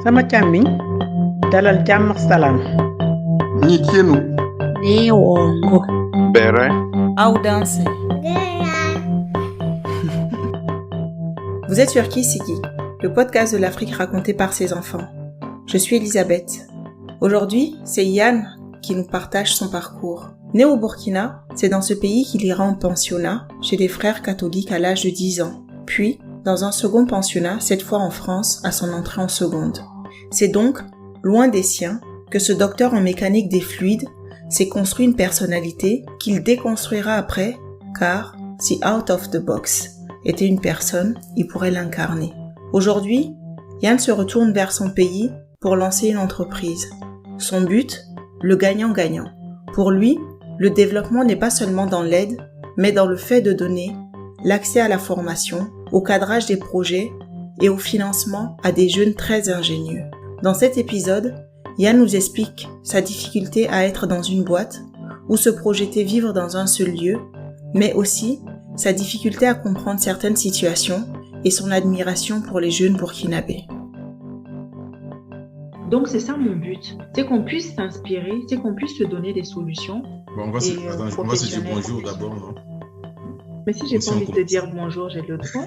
sama càmmiñ dalal jàmm ak salaam. Nitienu. Neongo. Bere. Audanse. Vous êtes sur Kisiki, le podcast de l'Afrique raconté par ses enfants. Je suis Elisabeth. Aujourd'hui, c'est Yann qui nous partage son parcours. Né au Burkina, c'est dans ce pays qu'il ira en pensionnat chez des frères catholiques à l'âge de 10 ans. Puis, dans un second pensionnat, cette fois en France, à son entrée en seconde. C'est donc, loin des siens, que ce docteur en mécanique des fluides s'est construit une personnalité qu'il déconstruira après, car si out of the box était une personne, il pourrait l'incarner. Aujourd'hui, Yann se retourne vers son pays pour lancer une entreprise. Son but, le gagnant-gagnant. Pour lui, le développement n'est pas seulement dans l'aide, mais dans le fait de donner l'accès à la formation, au cadrage des projets et au financement à des jeunes très ingénieux. Dans cet épisode, Yann nous explique sa difficulté à être dans une boîte ou se projeter vivre dans un seul lieu, mais aussi sa difficulté à comprendre certaines situations et son admiration pour les jeunes burkinabés. Donc c'est ça mon but, c'est qu'on puisse s'inspirer, c'est qu'on puisse se donner des solutions. Bon, on va se dire bonjour d'abord, non? Mais si j'ai pas envie de te dire bonjour, j'ai le droit.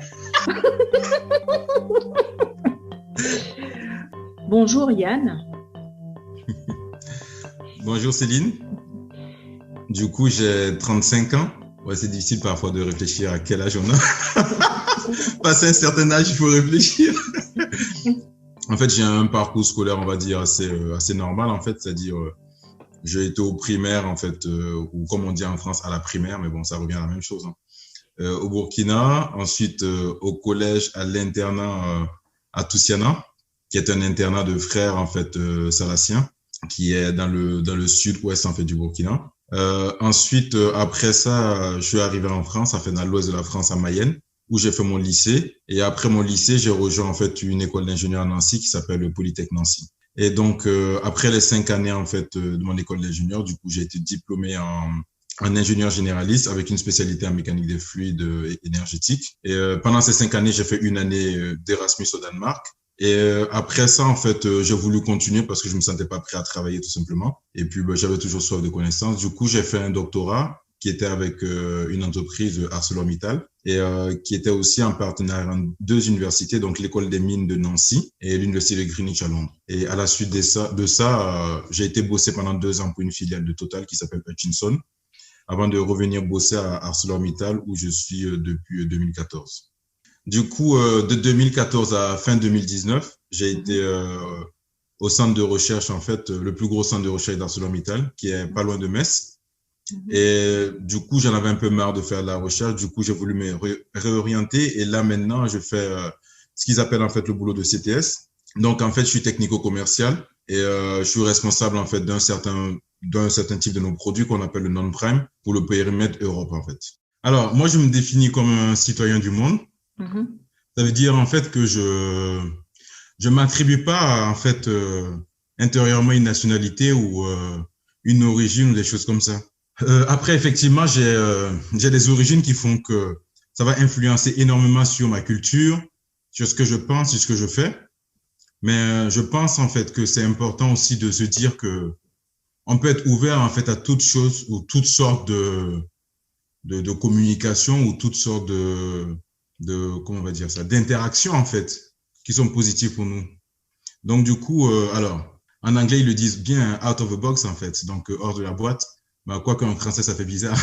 Bonjour Yann. Bonjour Céline. Du coup, j'ai 35 ans. Ouais, c'est difficile parfois de réfléchir à quel âge on a. Passé un certain âge, il faut réfléchir. En fait, j'ai un parcours scolaire, on va dire, assez normal, en fait. C'est-à-dire, j'ai été au primaire, en fait, ou comme on dit en France, à la primaire, mais bon, ça revient à la même chose. Hein. Au Burkina, ensuite au collège, à l'internat à Toussiana, qui est un internat de frères, en fait, salaciens, qui est dans le sud-ouest, en fait, du Burkina. Ensuite, après ça, je suis arrivé en France, en fait, dans l'ouest de la France, à Mayenne, où j'ai fait mon lycée. Et après mon lycée, j'ai rejoint, en fait, une école d'ingénieur à Nancy qui s'appelle le Polytech Nancy. Et donc, après les 5 années, en fait, de mon école d'ingénieur, du coup, j'ai été diplômé en ingénieur généraliste avec une spécialité en mécanique des fluides énergétiques. Et pendant ces 5 années, j'ai fait une année d'Erasmus au Danemark. Et après ça, en fait, j'ai voulu continuer parce que je me sentais pas prêt à travailler tout simplement. Et puis, j'avais toujours soif de connaissances. Du coup, j'ai fait un doctorat qui était avec une entreprise ArcelorMittal et qui était aussi en partenariat en 2 universités, donc l'école des mines de Nancy et l'université de Greenwich à Londres. Et à la suite de ça, j'ai été bosser pendant 2 ans pour une filiale de Total qui s'appelle Hutchinson, avant de revenir bosser à ArcelorMittal où je suis depuis 2014. Du coup, de 2014 à fin 2019, j'ai été au centre de recherche, en fait, le plus gros centre de recherche d'ArcelorMittal, qui est pas loin de Metz. Et du coup, j'en avais un peu marre de faire de la recherche. Du coup, j'ai voulu me réorienter. Et là, maintenant, je fais ce qu'ils appellent, en fait, le boulot de CTS. Donc, en fait, je suis technico-commercial et je suis responsable, en fait, d'un certain type de nos produits qu'on appelle le non-prime pour le périmètre Europe, en fait. Alors, moi, je me définis comme un citoyen du monde. Ça veut dire en fait que je m'attribue pas en fait intérieurement une nationalité ou une origine ou des choses comme ça. Après effectivement j'ai des origines qui font que ça va influencer énormément sur ma culture, sur ce que je pense, sur ce que je fais. Mais je pense en fait que c'est important aussi de se dire que on peut être ouvert en fait à toutes choses ou toutes sortes de communication ou toutes sortes comment on va dire ça, d'interactions en fait, qui sont positives pour nous. Donc du coup, alors, en anglais ils le disent bien out of the box en fait, donc hors de la boîte. Quoique en français ça fait bizarre,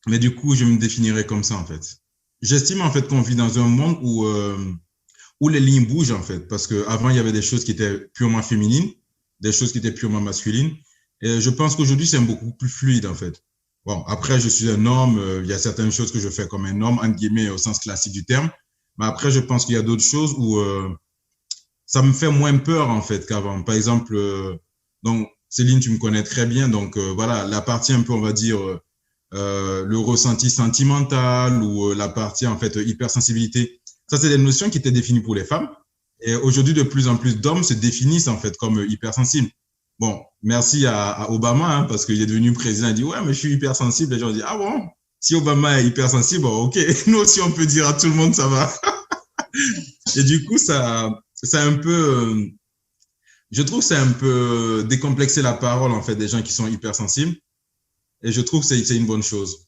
mais du coup je me définirais comme ça en fait. J'estime en fait qu'on vit dans un monde où les lignes bougent en fait, parce que avant il y avait des choses qui étaient purement féminines, des choses qui étaient purement masculines, et je pense qu'aujourd'hui c'est beaucoup plus fluide en fait. Bon, après, je suis un homme, il y a certaines choses que je fais comme un homme, entre guillemets, au sens classique du terme. Mais après, je pense qu'il y a d'autres choses où ça me fait moins peur, en fait, qu'avant. Par exemple, donc, Céline, tu me connais très bien. Donc, voilà, la partie un peu, on va dire, le ressenti sentimental ou la partie, en fait, hypersensibilité. Ça, c'est des notions qui étaient définies pour les femmes. Et aujourd'hui, de plus en plus d'hommes se définissent, en fait, comme hypersensibles. Bon, merci à Obama, hein, parce qu'il est devenu président, il dit « Ouais, mais je suis hypersensible ». Les gens disent « Ah bon, si Obama est hypersensible, bon, ok, nous aussi on peut dire à tout le monde ça va ». Et du coup, ça c'est un peu, je trouve que c'est un peu décomplexer la parole, en fait, des gens qui sont hypersensibles. Et je trouve que c'est une bonne chose.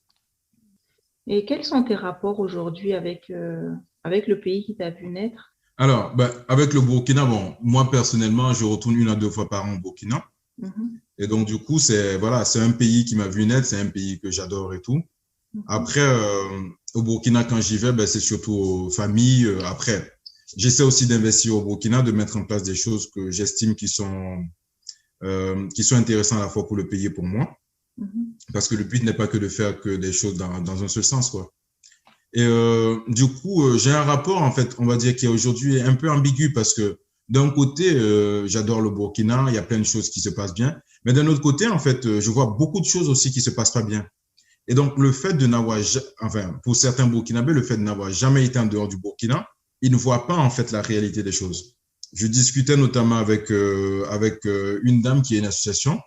Et quels sont tes rapports aujourd'hui avec le pays qui t'a vu naître? Alors, ben, avec le Burkina, bon, moi, personnellement, je retourne 1 à 2 fois par an au Burkina. Mhm, Et donc, du coup, voilà, c'est un pays qui m'a vu naître, c'est un pays que j'adore et tout. mhm. Après, au Burkina, quand j'y vais, ben, c'est surtout aux familles. Après, j'essaie aussi d'investir au Burkina, de mettre en place des choses que j'estime qui sont intéressantes à la fois pour le pays et pour moi. Mhm. Parce que le but n'est pas que de faire que des choses dans un seul sens, quoi. Et du coup, j'ai un rapport, en fait, on va dire, qui est aujourd'hui un peu ambigu parce que d'un côté, j'adore le Burkina, il y a plein de choses qui se passent bien. Mais d'un autre côté, en fait, je vois beaucoup de choses aussi qui se passent pas bien. Et donc, le fait de n'avoir, enfin, pour certains Burkinabés, le fait de n'avoir jamais été en dehors du Burkina, ils ne voient pas, en fait, la réalité des choses. Je discutais notamment avec une dame qui est une association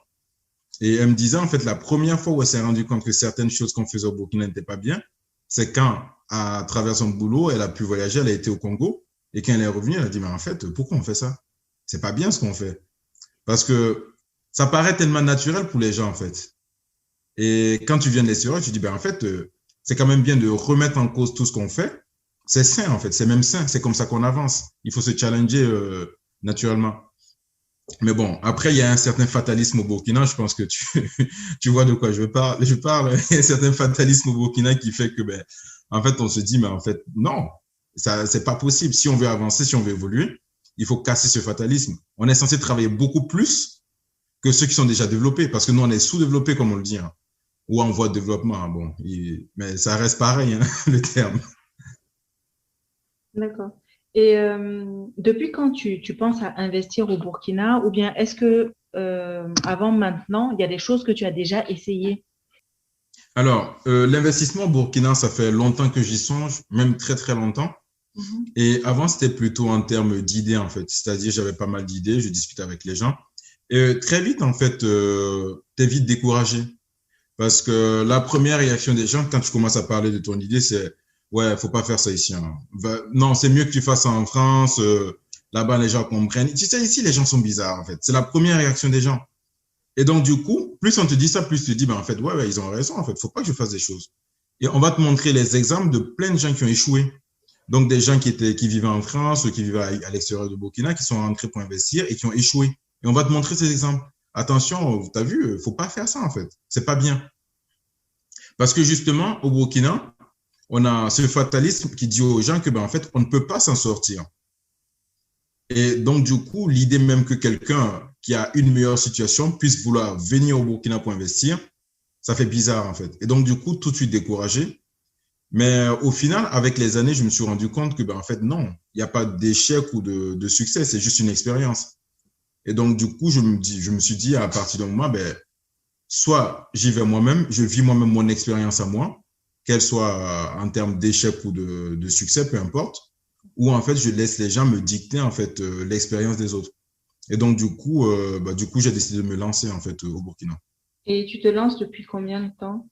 et elle me disait, en fait, la première fois où elle s'est rendue compte que certaines choses qu'on faisait au Burkina n'étaient pas bien, c'est quand, à travers son boulot, elle a pu voyager, elle a été au Congo et quand elle est revenue, elle a dit, mais en fait, pourquoi on fait ça? C'est pas bien ce qu'on fait. Parce que ça paraît tellement naturel pour les gens, en fait. Et quand tu viens de l'extérieur, tu dis, ben, en fait, c'est quand même bien de remettre en cause tout ce qu'on fait. C'est sain, en fait. C'est même sain. C'est comme ça qu'on avance. Il faut se challenger naturellement. Mais bon, après, il y a un certain fatalisme au Burkina. Je pense que tu vois de quoi je parle. Je parle. Il y a un certain fatalisme au Burkina qui fait que, ben, en fait, on se dit, mais en fait, non, ça, c'est pas possible. Si on veut avancer, si on veut évoluer, il faut casser ce fatalisme. On est censé travailler beaucoup plus que ceux qui sont déjà développés, parce que nous, on est sous-développés, comme on le dit, hein, ou en voie de développement. Bon, mais ça reste pareil, hein, le terme. D'accord. Et depuis quand tu penses à investir au Burkina, ou bien est-ce que avant maintenant, il y a des choses que tu as déjà essayées? Alors, l'investissement au Burkina, ça fait longtemps que j'y songe, même très, très longtemps. Mhm, Et avant, c'était plutôt en termes d'idées, en fait. C'est-à-dire, j'avais pas mal d'idées, je discutais avec les gens. Et très vite, en fait, t'es vite découragé. Parce que la première réaction des gens, quand tu commences à parler de ton idée, c'est, ouais, faut pas faire ça ici, hein. Non, c'est mieux que tu fasses ça en France. Là-bas, les gens comprennent. Tu sais, ici, les gens sont bizarres, en fait. C'est la première réaction des gens. Et donc, du coup, plus on te dit ça, plus tu te dis, ben, en fait, ouais, ils ont raison, en fait. Faut pas que je fasse des choses. Et on va te montrer les exemples de plein de gens qui ont échoué. Donc, des gens qui vivaient en France ou qui vivaient à l'extérieur du Burkina, qui sont rentrés pour investir et qui ont échoué. Et on va te montrer ces exemples. Attention, t'as vu, faut pas faire ça, en fait. C'est pas bien. Parce que justement, au Burkina, on a ce fatalisme qui dit aux gens que, ben, en fait, on ne peut pas s'en sortir. Et donc, du coup, l'idée même que quelqu'un qui a une meilleure situation puisse vouloir venir au Burkina pour investir, ça fait bizarre, en fait. Et donc, du coup, tout de suite découragé. Mais au final, avec les années, je me suis rendu compte que, ben, en fait, non, il n'y a pas d'échec ou de succès, c'est juste une expérience. Et donc, du coup, je me suis dit, à partir d'un moment, ben, soit j'y vais moi-même, je vis moi-même mon expérience à moi, qu'elle soit en termes d'échec ou de succès, peu importe, ou en fait, je laisse les gens me dicter, en fait, l'expérience des autres. Et donc, du coup, j'ai décidé de me lancer, en fait, au Burkina. Et tu te lances depuis combien de temps?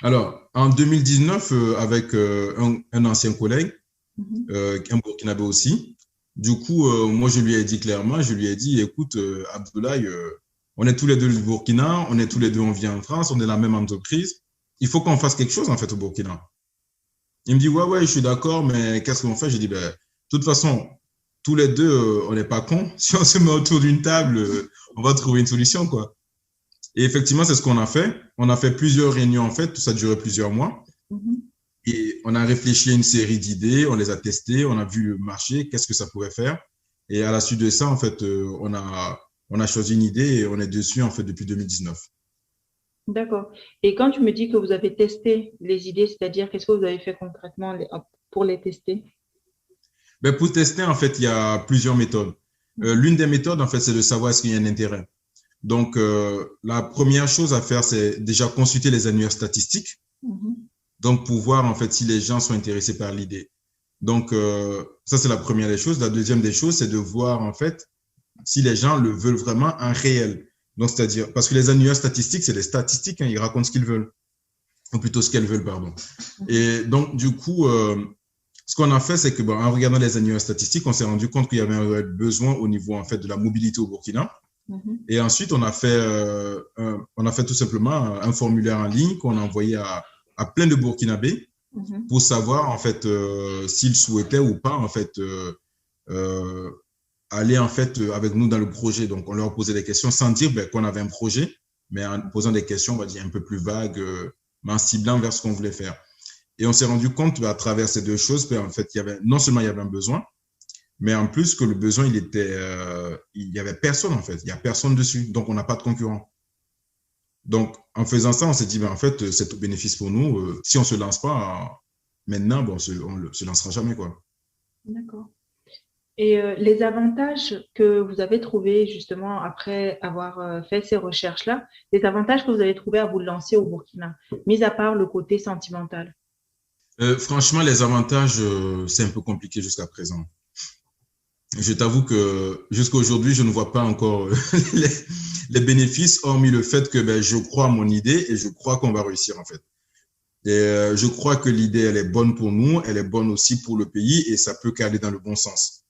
Alors, en 2019, avec un ancien collègue, Mhm, un Burkinabé aussi, du coup, moi, je lui ai dit clairement, je lui ai dit, écoute, Abdoulaye, on est tous les deux du Burkina, on est tous les deux, on vient en France, on est la même entreprise. Il faut qu'on fasse quelque chose, en fait, au Burkina. Il me dit, ouais, je suis d'accord, mais qu'est-ce qu'on fait? J'ai dit, ben, de toute façon, tous les deux, on n'est pas cons. Si on se met autour d'une table, on va trouver une solution, quoi. Et effectivement, c'est ce qu'on a fait. On a fait plusieurs réunions, en fait. Tout ça a duré plusieurs mois. mhm. Et on a réfléchi à une série d'idées, on les a testées, on a vu le marché, qu'est-ce que ça pourrait faire. Et à la suite de ça, en fait, on a choisi une idée et on est dessus, en fait, depuis 2019. D'accord. Et quand tu me dis que vous avez testé les idées, c'est-à-dire qu'est-ce que vous avez fait concrètement pour les tester? Ben, pour tester, en fait, il y a plusieurs méthodes. L'une des méthodes, en fait, c'est de savoir est-ce qu'il y a un intérêt. Donc, la première chose à faire, c'est déjà consulter les annuaires statistiques. Mhm, Donc, pour voir, en fait, si les gens sont intéressés par l'idée. Donc, ça, c'est la première des choses. La deuxième des choses, c'est de voir, en fait, si les gens le veulent vraiment en réel. Donc, c'est-à-dire, parce que les annuaires statistiques, c'est des statistiques, hein, ils racontent ce qu'ils veulent. Ou plutôt ce qu'elles veulent, pardon. Et donc, du coup, ce qu'on a fait, c'est que, bon, en regardant les annuaires statistiques, on s'est rendu compte qu'il y avait un besoin au niveau, en fait, de la mobilité au Burkina. Et ensuite, on a fait tout simplement un formulaire en ligne qu'on a envoyé à plein de Burkinabés pour savoir, en fait, s'ils souhaitaient ou pas, en fait, aller, en fait, avec nous dans le projet. Donc, on leur posait des questions sans dire qu'on avait un projet, mais en posant des questions, on va dire, un peu plus vagues, mais en ciblant vers ce qu'on voulait faire. Et on s'est rendu compte à travers ces deux choses, en fait, non seulement il y avait un besoin, mais en plus que le besoin, il y avait personne, en fait. Il y a personne dessus. Donc, on n'a pas de concurrent. Donc, en faisant ça, on s'est dit, en fait, c'est tout bénéfice pour nous. Si on se lance pas maintenant, bon, on ne se lancera jamais, quoi. D'accord. Et les avantages que vous avez trouvés justement après avoir fait ces recherches-là, les avantages que vous avez trouvés à vous lancer au Burkina, mis à part le côté sentimental. Franchement, les avantages, c'est un peu compliqué jusqu'à présent. Je t'avoue que jusqu'à aujourd'hui, je ne vois pas encore les bénéfices, hormis le fait que je crois à mon idée et je crois qu'on va réussir en fait. Et je crois que l'idée, elle est bonne pour nous, elle est bonne aussi pour le pays et ça peut qu'aller dans le bon sens.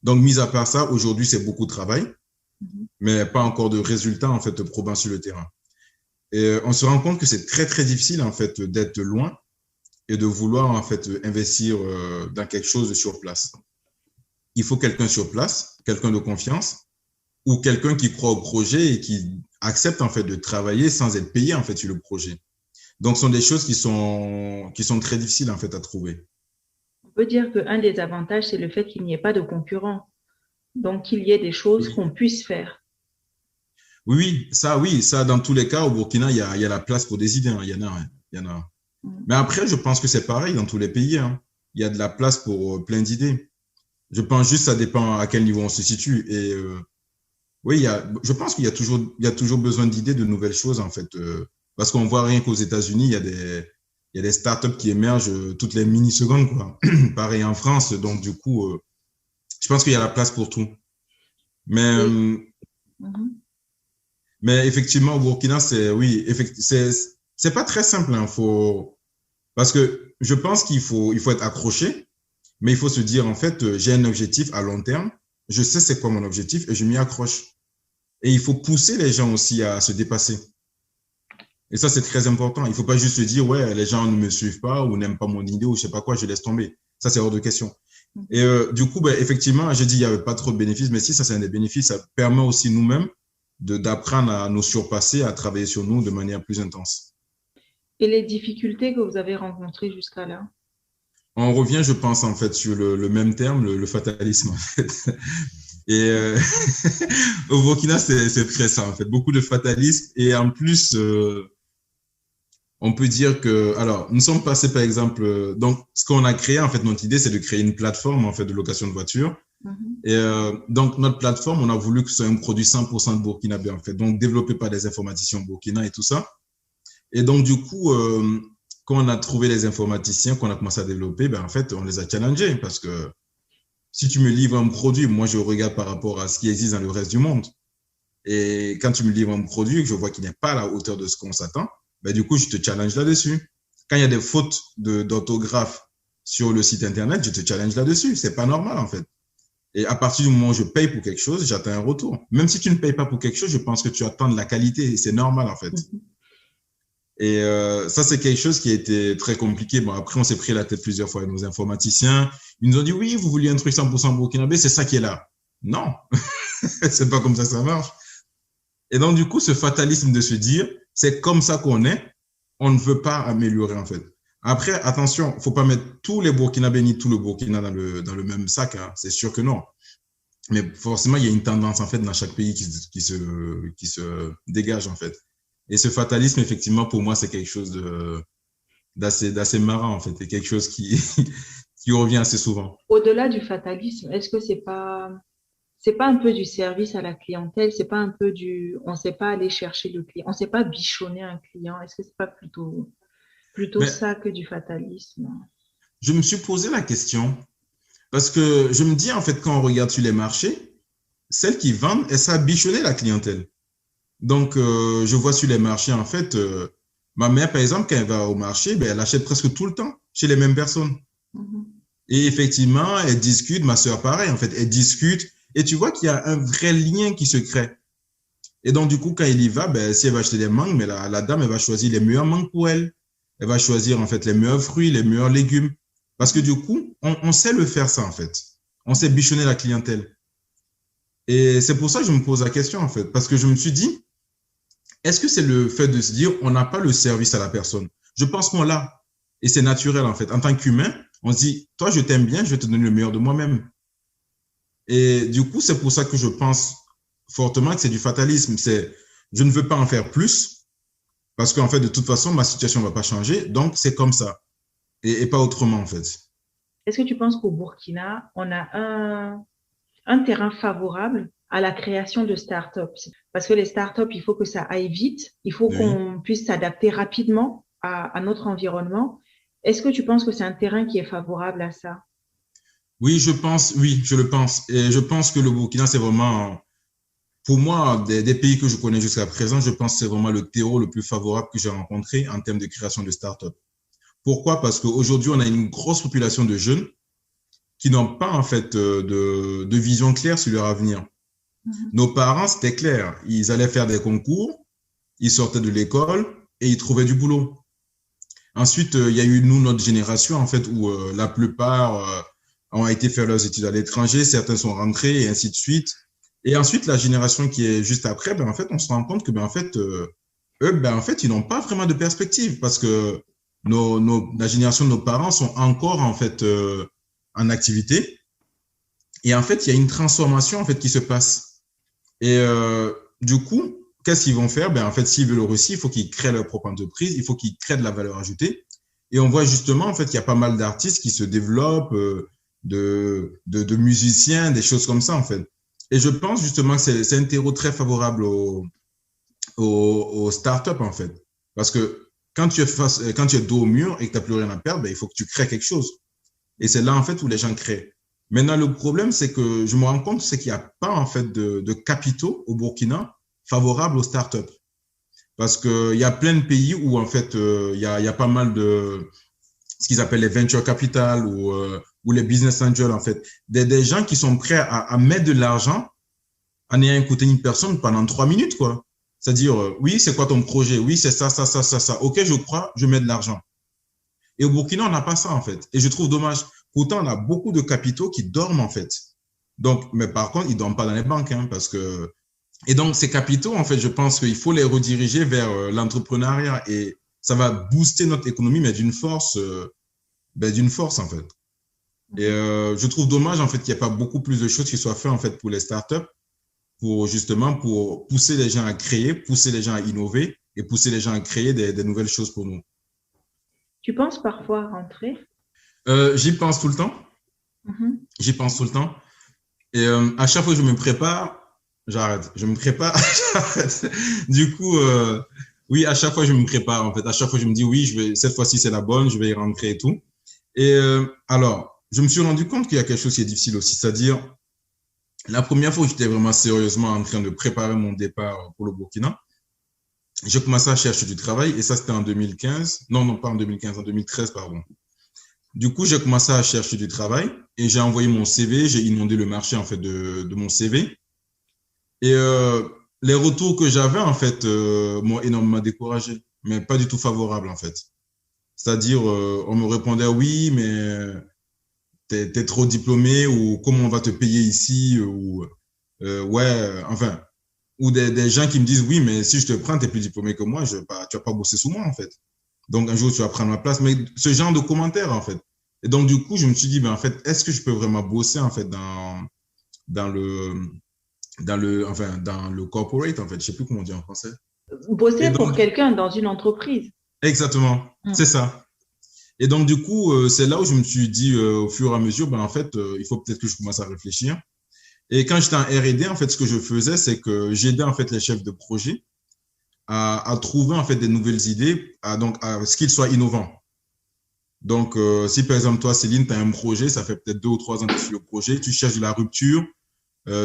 Donc, mis à part ça, aujourd'hui, c'est beaucoup de travail, mais pas encore de résultats en fait probants sur le terrain. Et on se rend compte que c'est très, très difficile en fait d'être loin et de vouloir en fait investir dans quelque chose sur place. Il faut quelqu'un sur place, quelqu'un de confiance ou quelqu'un qui croit au projet et qui accepte en fait de travailler sans être payé en fait sur le projet. Donc, ce sont des choses qui sont très difficiles en fait à trouver. On peut dire qu'un des avantages, c'est le fait qu'il n'y ait pas de concurrents. Donc, qu'il y ait des choses qu'on puisse faire. Oui, ça, dans tous les cas, au Burkina, il y a la place pour des idées. Hein. Il y en a. Mais après, je pense que c'est pareil dans tous les pays. Hein. Il y a de la place pour plein d'idées. Je pense juste que ça dépend à quel niveau on se situe. Et oui, je pense qu'il y a toujours besoin d'idées, de nouvelles choses, en fait. Parce qu'on voit rien qu'aux États-Unis, il y a des startups qui émergent toutes les mini-secondes, quoi. Pareil en France. Donc, du coup, je pense qu'il y a la place pour tout. Mais, mais effectivement, au Burkina, c'est pas très simple. Hein, parce que je pense qu'il faut être accroché, mais il faut se dire, en fait, j'ai un objectif à long terme. Je sais c'est quoi mon objectif et je m'y accroche. Et il faut pousser les gens aussi à se dépasser. Et ça, c'est très important. Il ne faut pas juste se dire, ouais, les gens ne me suivent pas ou n'aiment pas mon idée ou je sais pas quoi, je laisse tomber. Ça, c'est hors de question. Et du coup, effectivement, je dis, il n'y avait pas trop de bénéfices, mais si ça, c'est un des bénéfices, ça permet aussi nous-mêmes d'apprendre à nous surpasser, à travailler sur nous de manière plus intense. Et les difficultés que vous avez rencontrées jusqu'à là? On revient, je pense, en fait, sur le même terme, le fatalisme, en fait. Et au Burkina, c'est très ça, en fait. Beaucoup de fatalisme. Et en plus, on peut dire que, alors, nous sommes passés, par exemple, donc, ce qu'on a créé, en fait, notre idée, c'est de créer une plateforme, en fait, de location de voitures. Et donc, notre plateforme, on a voulu que ce soit un produit 100% de burkinabé, en fait. Donc, développé par des informaticiens au Burkina et tout ça. Et donc, du coup, quand on a trouvé les informaticiens, qu'on a commencé à développer, en fait, on les a challengés parce que si tu me livres un produit, moi, je regarde par rapport à ce qui existe dans le reste du monde. Et quand tu me livres un produit que je vois qu'il n'est pas à la hauteur de ce qu'on s'attend, du coup, je te challenge là-dessus. Quand il y a des fautes d'orthographe sur le site Internet, je te challenge là-dessus. C'est pas normal, en fait. Et à partir du moment où je paye pour quelque chose, j'attends un retour. Même si tu ne payes pas pour quelque chose, je pense que tu attends de la qualité. Et c'est normal, en fait. Et ça, c'est quelque chose qui a été très compliqué. Bon, après, on s'est pris la tête plusieurs fois avec nos informaticiens. Ils nous ont dit, oui, vous vouliez un truc 100% burkinabé, c'est ça qui est là. Non, c'est pas comme ça marche. Et donc, du coup, ce fatalisme de se dire, c'est comme ça qu'on est, on ne veut pas améliorer, en fait. Après, attention, faut pas mettre tous les Burkinabés ni tout le Burkina dans le même sac, hein. C'est sûr que non. Mais forcément, il y a une tendance, en fait, dans chaque pays qui se dégage, en fait. Et ce fatalisme, effectivement, pour moi, c'est quelque chose d'assez marrant, en fait, et quelque chose qui revient assez souvent. Au-delà du fatalisme, est-ce que c'est pas un peu du service à la clientèle, c'est pas un peu on sait pas aller chercher le client, on sait pas bichonner un client, est-ce que c'est pas plutôt ça que du fatalisme? Je me suis posé la question parce que je me dis, en fait, quand on regarde sur les marchés, celles qui vendent, elles savent bichonner la clientèle. Donc, je vois sur les marchés, en fait, ma mère, par exemple, quand elle va au marché, elle achète presque tout le temps chez les mêmes personnes. Et effectivement, elle discute, ma sœur pareil, en fait, elle discute. Et tu vois qu'il y a un vrai lien qui se crée. Et donc, du coup, quand il y va, ben, si elle va acheter des mangues, mais la dame, elle va choisir les meilleures mangues pour elle. Elle va choisir, en fait, les meilleurs fruits, les meilleurs légumes. Parce que du coup, on sait le faire, ça, en fait. On sait bichonner la clientèle. Et c'est pour ça que je me pose la question, en fait. Parce que je me suis dit, est-ce que c'est le fait de se dire, on n'a pas le service à la personne? Je pense qu'on l'a. Et c'est naturel, en fait. En tant qu'humain, on se dit, toi, je t'aime bien, je vais te donner le meilleur de moi-même. Et du coup, c'est pour ça que je pense fortement que c'est du fatalisme. C'est, je ne veux pas en faire plus parce qu'en fait, de toute façon, ma situation ne va pas changer. Donc, c'est comme ça et pas autrement, en fait. Est-ce que tu penses qu'au Burkina, on a un terrain favorable à la création de startups? Parce que les startups, il faut que ça aille vite, il faut Oui. qu'on puisse s'adapter rapidement à notre environnement. Est-ce que tu penses que c'est un terrain qui est favorable à ça? Oui, je le pense. Et je pense que le Burkina, c'est vraiment, pour moi, des pays que je connais jusqu'à présent, je pense que c'est vraiment le terreau le plus favorable que j'ai rencontré en termes de création de startups. Pourquoi? Parce qu'aujourd'hui, on a une grosse population de jeunes qui n'ont pas, en fait, de vision claire sur leur avenir. Nos parents, c'était clair. Ils allaient faire des concours, ils sortaient de l'école et ils trouvaient du boulot. Ensuite, il y a eu, nous, notre génération, en fait, où la plupart ont été faire leurs études à l'étranger, certains sont rentrés et ainsi de suite. Et ensuite, la génération qui est juste après, ben, en fait, on se rend compte que, ben, en fait, eux, ben, en fait, ils n'ont pas vraiment de perspective parce que la génération de nos parents sont encore, en fait, en activité. Et en fait, il y a une transformation, en fait, qui se passe. Et du coup, qu'est-ce qu'ils vont faire? Ben, en fait, s'ils veulent réussir, il faut qu'ils créent leur propre entreprise, il faut qu'ils créent de la valeur ajoutée. Et on voit justement, en fait, qu'il y a pas mal d'artistes qui se développent, de musiciens, des choses comme ça, en fait. Et je pense justement que c'est un terreau très favorable aux startups, en fait. Parce que quand tu es dos au mur et que tu n'as plus rien à perdre, ben, il faut que tu crées quelque chose. Et c'est là, en fait, où les gens créent. Maintenant, le problème, c'est que je me rends compte, c'est qu'il n'y a pas, en fait, de capitaux au Burkina favorables aux startups. Parce qu'il y a plein de pays où, en fait, il y a pas mal de ce qu'ils appellent les venture capital ou les business angels, en fait. Des gens qui sont prêts à mettre de l'argent en ayant écouté une personne pendant 3 minutes, quoi. C'est-à-dire, oui, c'est quoi ton projet? Oui, c'est ça, ça, ça, ça, ça. OK, je crois, je mets de l'argent. Et au Burkina, on n'a pas ça, en fait. Et je trouve dommage. Pourtant, on a beaucoup de capitaux qui dorment, en fait. Donc, mais par contre, ils dorment pas dans les banques, hein, parce que, et donc, ces capitaux, en fait, je pense qu'il faut les rediriger vers l'entrepreneuriat et ça va booster notre économie, mais d'une force, en fait. Et je trouve dommage, en fait, qu'il n'y ait pas beaucoup plus de choses qui soient faites, en fait, pour les startups, pour pousser les gens à créer, pousser les gens à innover et pousser les gens à créer des nouvelles choses pour nous. Tu penses parfois rentrer? J'y pense tout le temps. J'y pense tout le temps. Et à chaque fois que je me prépare, j'arrête. Je me prépare, j'arrête. Du coup, oui, à chaque fois je me prépare, en fait. À chaque fois je me dis, oui, cette fois-ci c'est la bonne, je vais y rentrer et tout. Et alors, je me suis rendu compte qu'il y a quelque chose qui est difficile aussi, c'est-à-dire la première fois où j'étais vraiment sérieusement en train de préparer mon départ pour le Burkina, j'ai commencé à chercher du travail et ça c'était en 2015. Non, pas en 2015, en 2013, pardon. Du coup, j'ai commencé à chercher du travail et j'ai envoyé mon CV, j'ai inondé le marché, en fait, de mon CV. Et les retours que j'avais, en fait, m'ont énormément découragé, mais pas du tout favorable, en fait. C'est-à-dire, on me répondait, oui, mais t'es trop diplômé ou comment on va te payer ici ou ouais, enfin, ou des gens qui me disent, oui, mais si je te prends, t'es plus diplômé que moi, tu vas pas bosser sous moi, en fait. Donc, un jour, tu vas prendre ma place, mais ce genre de commentaires, en fait. Et donc, du coup, je me suis dit, ben, en fait, est-ce que je peux vraiment bosser, en fait, dans le corporate, en fait. Je sais plus comment on dit en français. Bosser donc, pour quelqu'un dans une entreprise. Exactement. C'est ça. Et donc, du coup, c'est là où je me suis dit, au fur et à mesure, ben, en fait, il faut peut-être que je commence à réfléchir. Et quand j'étais en R&D, en fait, ce que je faisais, c'est que j'aidais, en fait, les chefs de projet à trouver, en fait, des nouvelles idées, à ce qu'ils soient innovants. Donc, si par exemple, toi, Céline, tu as un projet, ça fait peut-être 2 ou 3 ans que tu suis le projet, tu cherches de la rupture,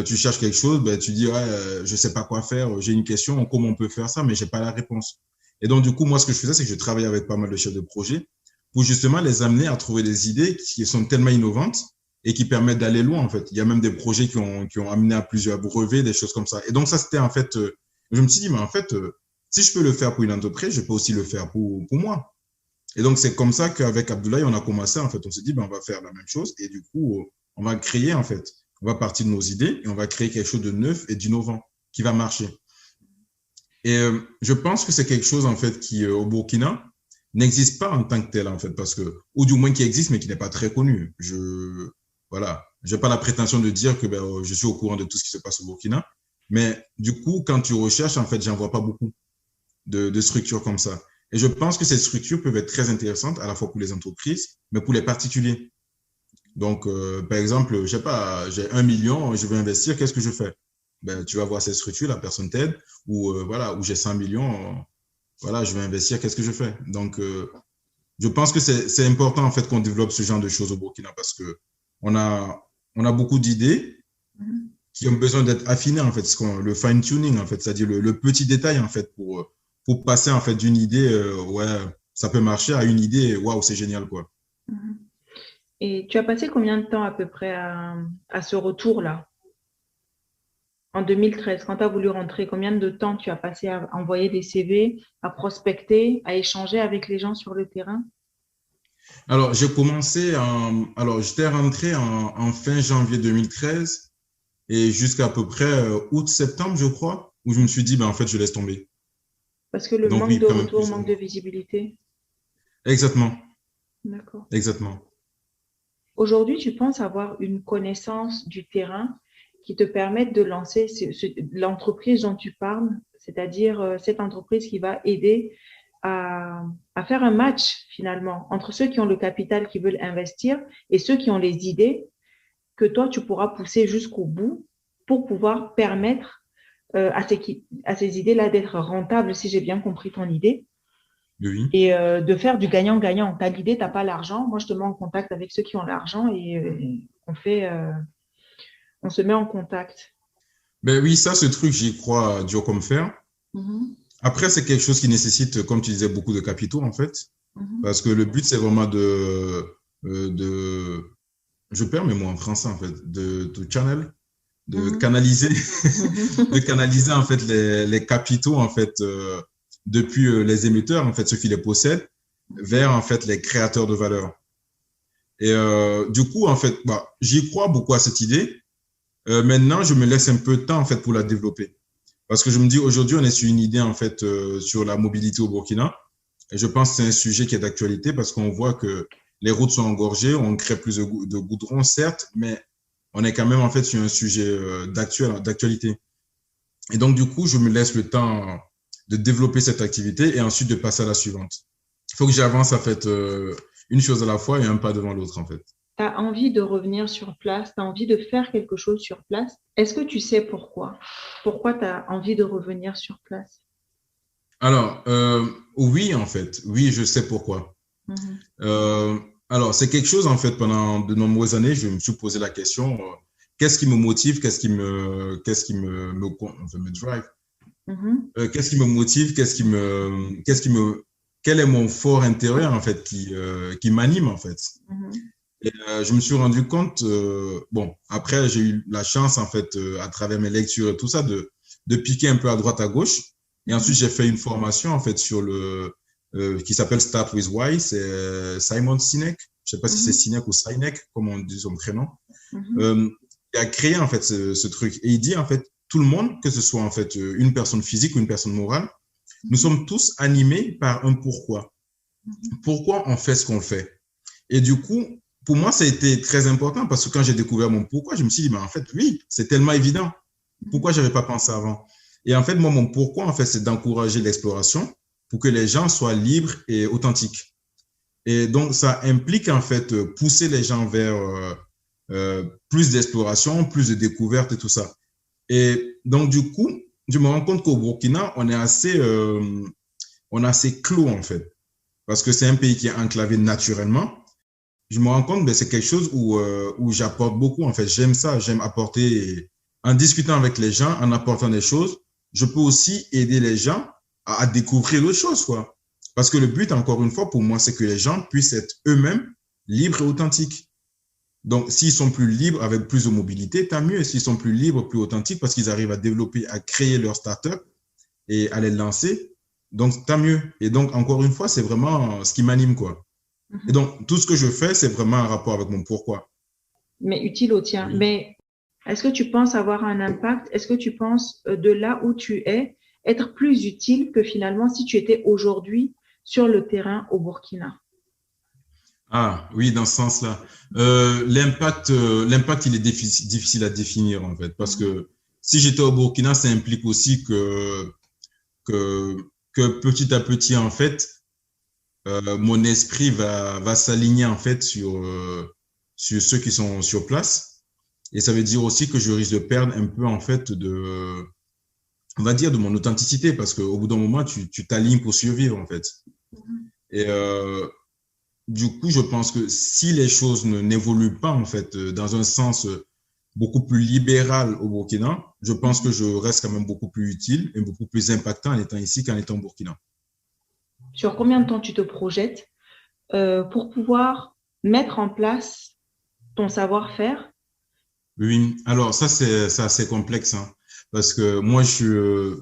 tu cherches quelque chose, ben, tu dis, ouais, je sais pas quoi faire, j'ai une question, comment on peut faire ça, mais j'ai pas la réponse. Et donc, du coup, moi, ce que je faisais, c'est que je travaillais avec pas mal de chefs de projet pour justement les amener à trouver des idées qui sont tellement innovantes et qui permettent d'aller loin, en fait. Il y a même des projets qui ont amené à plusieurs brevets, des choses comme ça. Et donc, ça, c'était en fait, je me suis dit, mais en fait, si je peux le faire pour une entreprise, je peux aussi le faire pour moi. Et donc, c'est comme ça qu'avec Abdoulaye, on a commencé, en fait. On s'est dit, ben, on va faire la même chose. Et du coup, on va créer, en fait. On va partir de nos idées et on va créer quelque chose de neuf et d'innovant qui va marcher. Et je pense que c'est quelque chose, en fait, qui, au Burkina, n'existe pas en tant que tel, en fait, parce que, ou du moins qui existe, mais qui n'est pas très connu. Voilà. J'ai pas la prétention de dire que, ben, je suis au courant de tout ce qui se passe au Burkina. Mais du coup, quand tu recherches, en fait, j'en vois pas beaucoup de structures comme ça. Et je pense que ces structures peuvent être très intéressantes à la fois pour les entreprises, mais pour les particuliers. Donc, par exemple, je sais pas, j'ai 1 million, je veux investir, qu'est-ce que je fais? Ben, tu vas voir ces structures, la personne t'aide, ou voilà, ou j'ai 100 millions, voilà, je vais investir, qu'est-ce que je fais? Donc, je pense que c'est important en fait qu'on développe ce genre de choses au Burkina parce que on a beaucoup d'idées qui ont besoin d'être affinées en fait, le fine tuning en fait, c'est-à-dire le petit détail en fait pour passer en fait d'une idée ouais, ça peut marcher à une idée waouh, c'est génial quoi. Et tu as passé combien de temps à peu près à ce retour-là? En 2013, quand tu as voulu rentrer, combien de temps tu as passé à envoyer des CV, à prospecter, à échanger avec les gens sur le terrain? Alors, j'ai commencé alors, j'étais rentré en fin janvier 2013 et jusqu'à peu près août-septembre, je crois, où je me suis dit, ben, en fait, je laisse tomber. Parce que le Donc, manque oui, de quand même retour, plus. manque de visibilité. Exactement, D'accord. exactement. Aujourd'hui, tu penses avoir une connaissance du terrain qui te permette de lancer l'entreprise dont tu parles, c'est-à-dire cette entreprise qui va aider à faire un match finalement entre ceux qui ont le capital qui veulent investir et ceux qui ont les idées que toi, tu pourras pousser jusqu'au bout pour pouvoir permettre à ces idées-là d'être rentables, si j'ai bien compris ton idée, Oui. et de faire du gagnant-gagnant. Tu as l'idée, tu n'as pas l'argent. Moi, je te mets en contact avec ceux qui ont l'argent et on se met en contact. Ben oui, ça, ce truc, j'y crois dur comme fer. Après, c'est quelque chose qui nécessite, comme tu disais, beaucoup de capitaux, en fait. Parce que le but, c'est vraiment je perds mes mots en français, en fait, de channel, de canaliser, de canaliser, en fait, les capitaux, en fait, depuis les émetteurs, en fait, ceux qui les possèdent, vers, en fait, les créateurs de valeur. Et du coup, en fait, bah, j'y crois beaucoup à cette idée. Maintenant, je me laisse un peu de temps, en fait, pour la développer. Parce que je me dis, aujourd'hui, on est sur une idée, en fait, sur la mobilité au Burkina. Et je pense que c'est un sujet qui est d'actualité parce qu'on voit que les routes sont engorgées, on crée plus de goudron, certes, mais on est quand même, en fait, sur un sujet d'actualité. Et donc, du coup, je me laisse le temps de développer cette activité et ensuite de passer à la suivante. Il faut que j'avance, en fait, une chose à la fois et un pas devant l'autre, en fait. Tu as envie de revenir sur place, tu as envie de faire quelque chose sur place. Est-ce que tu sais pourquoi? Pourquoi tu as envie de revenir sur place? Alors, oui, en fait. Oui, je sais pourquoi. Alors, c'est quelque chose, en fait, pendant de nombreuses années, je me suis posé la question, qu'est-ce qui me motive, qu'est-ce qui me drive? Qu'est-ce qui me motive, quel est mon fort intérieur, en fait, qui m'anime, en fait? Et je me suis rendu compte, bon, après, j'ai eu la chance, en fait, à travers mes lectures et tout ça, de piquer un peu à droite, à gauche. Et ensuite, j'ai fait une formation, en fait, sur qui s'appelle Start with Why. C'est Simon Sinek. Je sais pas si c'est Sinek ou Sinek, comme on dit son prénom. Il a créé, en fait, ce truc. Et il dit, en fait, tout le monde, que ce soit, en fait, une personne physique ou une personne morale, nous sommes tous animés par un pourquoi. Pourquoi on fait ce qu'on fait? Et du coup, pour moi, ça a été très important parce que quand j'ai découvert mon pourquoi, je me suis dit, ben, en fait, oui, c'est tellement évident. Pourquoi j'avais pas pensé avant? Et en fait, moi, mon pourquoi, en fait, c'est d'encourager l'exploration pour que les gens soient libres et authentiques. Et donc, ça implique, en fait, pousser les gens vers plus d'exploration, plus de découvertes et tout ça. Et donc, du coup, je me rends compte qu'au Burkina, on est assez clos, en fait, parce que c'est un pays qui est enclavé naturellement. Je me rends compte que c'est quelque chose où j'apporte beaucoup, en fait. J'aime ça, j'aime apporter, en discutant avec les gens, en apportant des choses, je peux aussi aider les gens à découvrir d'autres choses, quoi. Parce que le but, encore une fois, pour moi, c'est que les gens puissent être eux-mêmes libres et authentiques. Donc, s'ils sont plus libres, avec plus de mobilité, tant mieux. S'ils sont plus libres, plus authentiques, parce qu'ils arrivent à développer, à créer leur start-up et à les lancer, donc tant mieux. Et donc, encore une fois, c'est vraiment ce qui m'anime, quoi. Et donc, tout ce que je fais, c'est vraiment en rapport avec mon pourquoi. Mais utile au tien. Oui. Mais est-ce que tu penses avoir un impact? Est-ce que tu penses de là où tu es être plus utile que finalement si tu étais aujourd'hui sur le terrain au Burkina? Ah, oui, dans ce sens-là. L'impact, il est difficile à définir, en fait, parce que si j'étais au Burkina, ça implique aussi que petit à petit, en fait, mon esprit va s'aligner, en fait, sur ceux qui sont sur place. Et ça veut dire aussi que je risque de perdre un peu, en fait, on va dire, de mon authenticité, parce qu'au bout d'un moment, tu t'alignes pour survivre, en fait. Et du coup, je pense que si les choses n'évoluent pas, en fait, dans un sens beaucoup plus libéral au Burkina, je pense que je reste quand même beaucoup plus utile et beaucoup plus impactant en étant ici qu'en étant au Burkina. Sur combien de temps tu te projettes pour pouvoir mettre en place ton savoir-faire? Oui, alors ça, c'est assez complexe, hein, parce que moi, je suis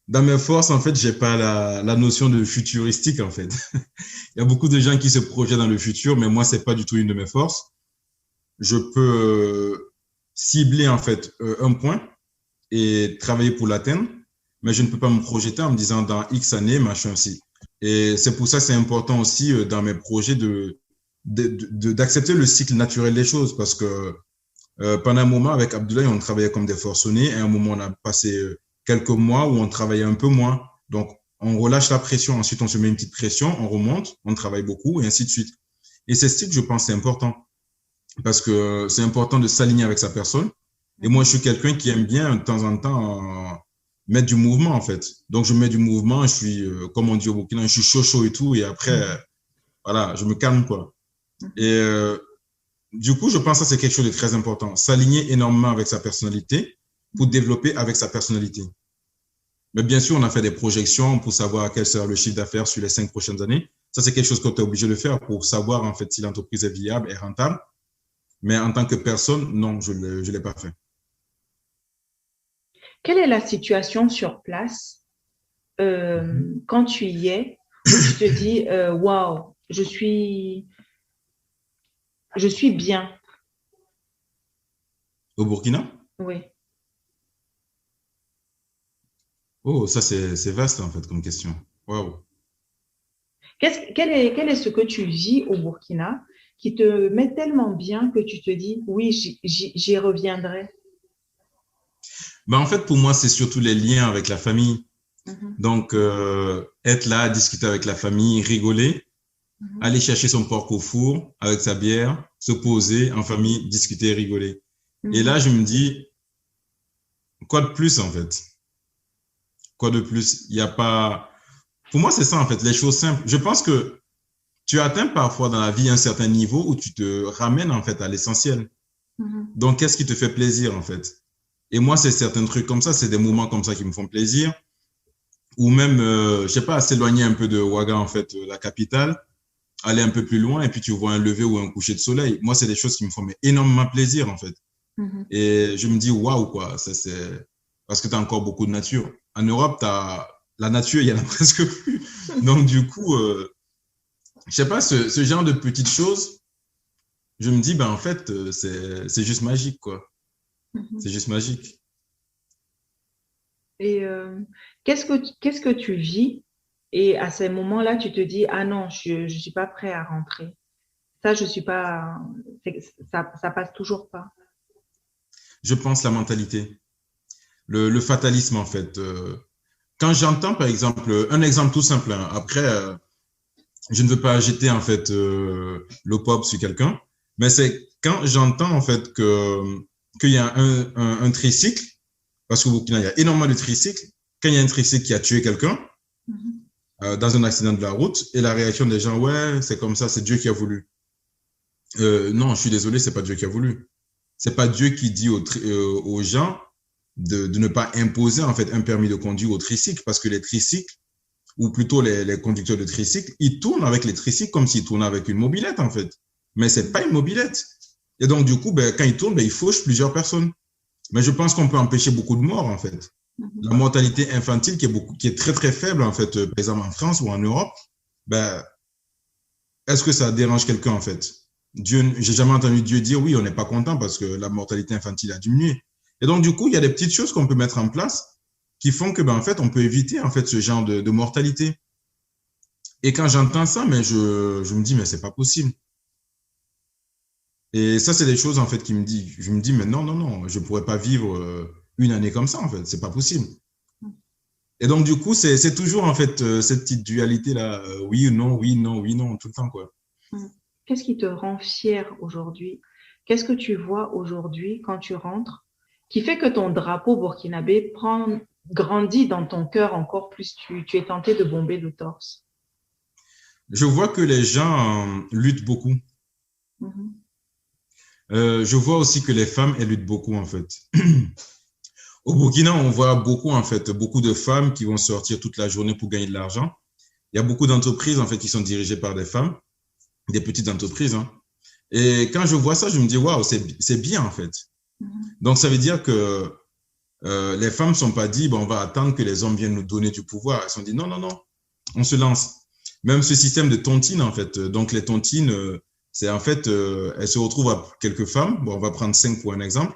dans mes forces, en fait, j'ai pas la notion de futuristique, en fait. Il y a beaucoup de gens qui se projettent dans le futur, mais moi, c'est pas du tout une de mes forces. Je peux cibler, en fait, un point et travailler pour l'atteindre, mais je ne peux pas me projeter en me disant dans X années, machin ci. Et c'est pour ça que c'est important aussi dans mes projets d'accepter le cycle naturel des choses, parce que pendant un moment, avec Abdoulaye, on travaillait comme des forcenés. Et à un moment, on a passé quelques mois où on travaillait un peu moins. Donc, on relâche la pression. Ensuite, on se met une petite pression, on remonte, on travaille beaucoup et ainsi de suite. Et c'est ce que je pense c'est important parce que c'est important de s'aligner avec sa personne. Et moi, je suis quelqu'un qui aime bien de temps en temps mettre du mouvement, en fait. Donc, je mets du mouvement. Je suis, comme on dit au Burkina, je suis chaud et tout. Et après, voilà, je me calme, quoi. Et du coup, je pense que ça, c'est quelque chose de très important. S'aligner énormément avec sa personnalité pour développer avec sa personnalité. Mais bien sûr, on a fait des projections pour savoir quel sera le chiffre d'affaires sur les 5 prochaines années. Ça, c'est quelque chose qu'on est obligé de faire pour savoir, en fait, si l'entreprise est viable et rentable. Mais en tant que personne, non, je l'ai pas fait. Quelle est la situation sur place quand tu y es, où tu te dis, waouh, je suis bien. Au Burkina? Oui. Oh, ça, c'est vaste, en fait, comme question. Waouh. Quel est ce que tu vis au Burkina qui te met tellement bien que tu te dis, oui, j'y reviendrai? Ben, en fait, pour moi, c'est surtout les liens avec la famille. Donc, être là, discuter avec la famille, rigoler, aller chercher son porc au four avec sa bière, se poser en famille, discuter, rigoler. Et là, je me dis, quoi de plus, en fait? Quoi de plus? Il n'y a pas... Pour moi, c'est ça, en fait, les choses simples. Je pense que tu atteins parfois dans la vie un certain niveau où tu te ramènes, en fait, à l'essentiel. Donc, qu'est-ce qui te fait plaisir, en fait? Et moi, c'est certains trucs comme ça, c'est des moments comme ça qui me font plaisir. Ou même, je sais pas, s'éloigner un peu de Ouaga, en fait, la capitale, aller un peu plus loin et puis tu vois un lever ou un coucher de soleil. Moi, c'est des choses qui me font énormément plaisir, en fait. Et je me dis, waouh, quoi, ça c'est parce que tu as encore beaucoup de nature. En Europe, la nature, il y en a presque plus. Donc, du coup, je sais pas, ce genre de petites choses, je me dis, ben, en fait, c'est juste magique, quoi. C'est juste magique. Et qu'est-ce que tu vis? Et à ces moments-là, tu te dis, ah non, je suis pas prêt à rentrer. Ça, je suis pas, ça passe toujours pas. Je pense la mentalité, le fatalisme, en fait. Quand j'entends, par exemple, un exemple tout simple, hein, après, je ne veux pas jeter, en fait, l'opprobre sur quelqu'un, mais c'est quand j'entends, en fait, qu'il y a un tricycle, parce qu'au Burkina, il y a énormément de tricycles. Quand il y a un tricycle qui a tué quelqu'un, dans un accident de la route, et la réaction des gens, ouais, c'est comme ça, c'est Dieu qui a voulu. Non, je suis désolé, c'est pas Dieu qui a voulu. C'est pas Dieu qui dit aux gens de ne pas imposer, en fait, un permis de conduire au tricycle, parce que les tricycles ou plutôt les conducteurs de tricycle, ils tournent avec les tricycles comme s'ils tournaient avec une mobilette, en fait. Mais c'est pas une mobilette. Et donc, du coup, quand ils tournent, ils fauchent plusieurs personnes. Mais je pense qu'on peut empêcher beaucoup de morts, en fait. La mortalité infantile qui est très, très faible, en fait, par exemple en France ou en Europe, est-ce que ça dérange quelqu'un, en fait? J'ai jamais entendu Dieu dire, oui, on n'est pas content parce que la mortalité infantile a diminué. Et donc, du coup, il y a des petites choses qu'on peut mettre en place qui font que, en fait, on peut éviter, en fait, ce genre de mortalité. Et quand j'entends ça, mais je me dis, mais c'est pas possible. Et ça, c'est des choses, en fait, je me dis, mais non, non, non, je pourrais pas vivre une année comme ça, en fait, c'est pas possible. Et donc, du coup, c'est toujours, en fait, cette petite dualité-là, oui ou non, oui, non, oui, non, tout le temps, quoi. Qu'est-ce qui te rend fier aujourd'hui? Qu'est-ce que tu vois aujourd'hui quand tu rentres qui fait que ton drapeau burkinabé grandit dans ton cœur encore plus? Tu es tenté de bomber le torse. Je vois que les gens luttent beaucoup. Je vois aussi que les femmes, elles luttent beaucoup, en fait. Au Burkina, on voit beaucoup, en fait, beaucoup de femmes qui vont sortir toute la journée pour gagner de l'argent. Il y a beaucoup d'entreprises, en fait, qui sont dirigées par des femmes, des petites entreprises, hein. Et quand je vois ça, je me dis, waouh, c'est bien, en fait. Donc, ça veut dire que les femmes ne sont pas dit, bon, on va attendre que les hommes viennent nous donner du pouvoir. Elles se sont dit, non, non, non, on se lance. Même ce système de tontines, en fait. Donc, les tontines, c'est en fait, elles se retrouvent à quelques femmes. Bon, on va prendre 5 pour un exemple.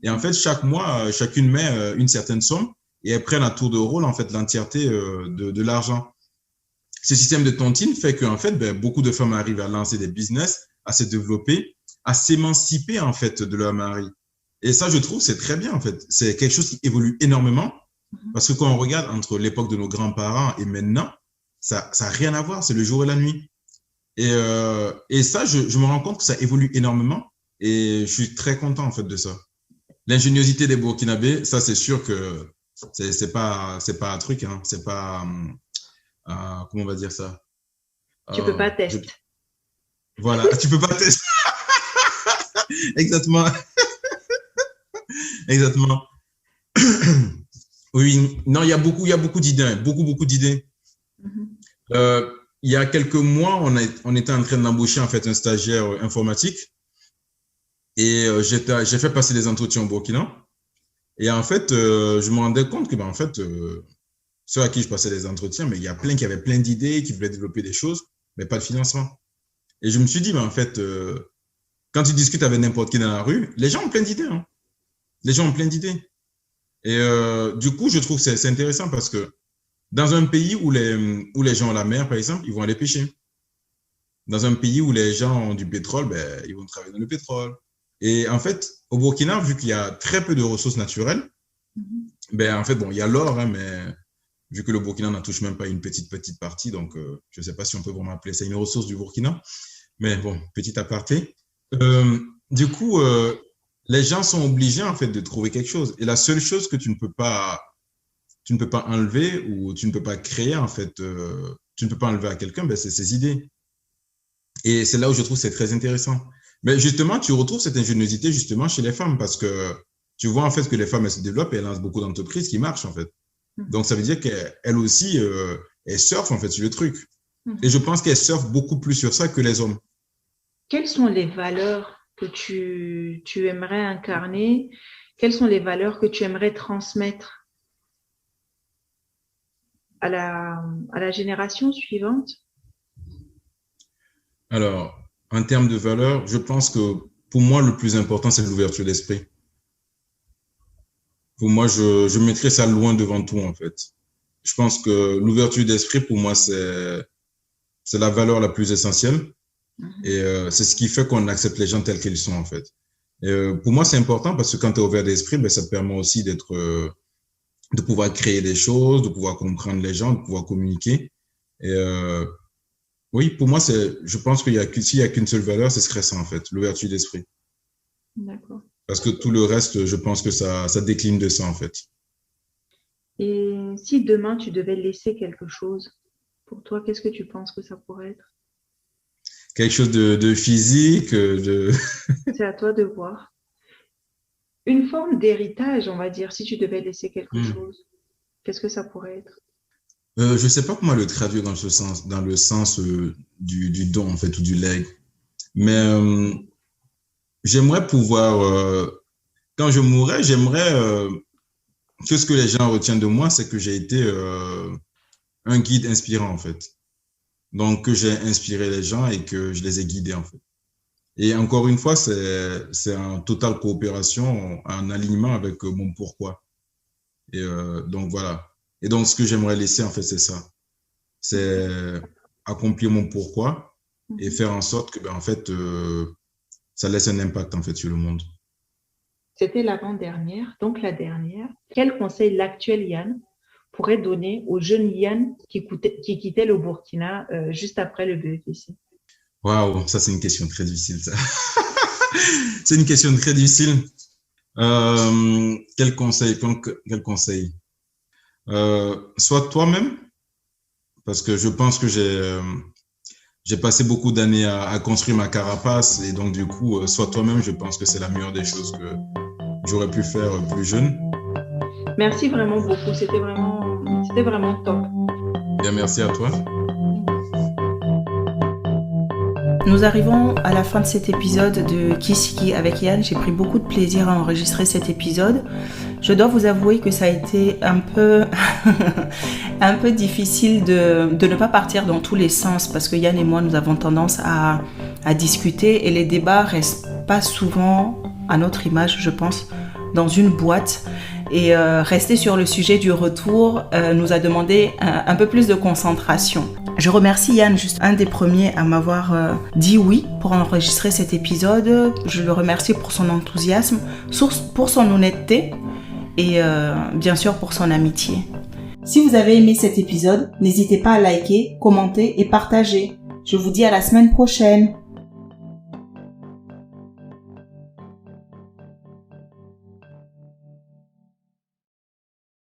Et en fait, chaque mois, chacune met une certaine somme et elles prennent à tour de rôle, en fait, l'entièreté de l'argent. Ce système de tontine fait qu'en fait, beaucoup de femmes arrivent à lancer des business, à se développer, à s'émanciper, en fait, de leur mari. Et ça, je trouve, c'est très bien, en fait. C'est quelque chose qui évolue énormément parce que quand on regarde entre l'époque de nos grands-parents et maintenant, ça n'a rien à voir. C'est le jour et la nuit. Et ça, je me rends compte que ça évolue énormément et je suis très content, en fait, de ça. L'ingéniosité des Burkinabés, ça, c'est sûr que c'est pas un truc, hein. C'est pas, comment on va dire ça? Tu peux pas tester. Voilà, tu peux pas tester. Exactement. Exactement. Oui, non, il y a beaucoup d'idées, hein. Beaucoup d'idées. Il y a quelques mois, on était en train d'embaucher, en fait, un stagiaire informatique. Et j'ai fait passer des entretiens au Burkina. Et en fait, je me rendais compte que, en fait, ceux à qui je passais des entretiens, mais il y a plein qui avaient plein d'idées, qui voulaient développer des choses, mais pas de financement. Et je me suis dit, en fait, quand tu discutes avec n'importe qui dans la rue, les gens ont plein d'idées, hein. Les gens ont plein d'idées. Et du coup, je trouve que c'est intéressant parce que dans un pays où les gens ont la mer, par exemple, ils vont aller pêcher. Dans un pays où les gens ont du pétrole, ils vont travailler dans le pétrole. Et en fait, au Burkina, vu qu'il y a très peu de ressources naturelles, en fait, bon, il y a l'or, hein, mais vu que le Burkina n'en touche même pas une petite partie, donc je ne sais pas si on peut vraiment appeler ça une ressource du Burkina, mais bon, petit aparté. Du coup, les gens sont obligés, en fait, de trouver quelque chose. Et la seule chose que tu ne peux pas enlever ou tu ne peux pas créer, en fait, tu ne peux pas enlever à quelqu'un, c'est ses idées. Et c'est là où je trouve que c'est très intéressant. Mais justement, tu retrouves cette ingéniosité justement chez les femmes parce que tu vois en fait que les femmes, elles se développent et elles lancent beaucoup d'entreprises qui marchent en fait. Donc, ça veut dire qu'elles aussi, elles surfent en fait sur le truc. Et je pense qu'elles surfent beaucoup plus sur ça que les hommes. Quelles sont les valeurs que tu aimerais incarner? Quelles sont les valeurs que tu aimerais transmettre à la génération suivante? Alors, en termes de valeurs, je pense que pour moi, le plus important, c'est l'ouverture d'esprit. Pour moi, je mettrais ça loin devant tout, en fait. Je pense que l'ouverture d'esprit, pour moi, c'est la valeur la plus essentielle. Et c'est ce qui fait qu'on accepte les gens tels qu'ils sont, en fait. Et, pour moi, c'est important parce que quand tu es ouvert d'esprit, ça te permet aussi de pouvoir créer des choses, de pouvoir comprendre les gens, de pouvoir communiquer. Et oui, pour moi, je pense s'il y a qu'une seule valeur, ce serait ça, en fait, l'ouverture d'esprit. D'accord. Parce que tout le reste, je pense que ça décline de ça, en fait. Et si demain, tu devais laisser quelque chose, pour toi, qu'est-ce que tu penses que ça pourrait être? Quelque chose de physique, C'est à toi de voir. Une forme d'héritage, on va dire, si tu devais laisser quelque chose, qu'est-ce que ça pourrait être? Je sais pas comment le traduire dans le sens du don en fait ou du legs, mais j'aimerais pouvoir, quand je mourrai, j'aimerais que ce que les gens retiennent de moi, c'est que j'ai été un guide inspirant en fait. Donc que j'ai inspiré les gens et que je les ai guidés en fait. Et encore une fois, c'est en totale coopération, en alignement avec mon pourquoi. Et donc voilà. Et donc ce que j'aimerais laisser en fait, c'est ça. C'est accomplir mon pourquoi et faire en sorte que en fait ça laisse un impact en fait sur le monde. C'était l'avant-dernière, donc la dernière. Quel conseil l'actuel Yann pourrait donner au jeune Yann qui quittait le Burkina juste après le BEPC? Waouh, ça c'est une question très difficile ça. C'est une question très difficile. Quel conseil? Sois toi-même, parce que je pense que j'ai passé beaucoup d'années à construire ma carapace et donc du coup, sois toi-même, je pense que c'est la meilleure des choses que j'aurais pu faire plus jeune. Merci vraiment beaucoup, c'était vraiment top. Bien, merci à toi. Nous arrivons à la fin de cet épisode de Kisiki avec Yann. J'ai pris beaucoup de plaisir à enregistrer cet épisode. Je dois vous avouer que ça a été un peu difficile de ne pas partir dans tous les sens parce que Yann et moi, nous avons tendance à discuter et les débats restent pas souvent à notre image, je pense, dans une boîte. Et rester sur le sujet du retour nous a demandé un peu plus de concentration. Je remercie Yann, juste un des premiers à m'avoir dit oui pour enregistrer cet épisode. Je le remercie pour son enthousiasme, pour son honnêteté et bien sûr pour son amitié. Si vous avez aimé cet épisode, n'hésitez pas à liker, commenter et partager. Je vous dis à la semaine prochaine.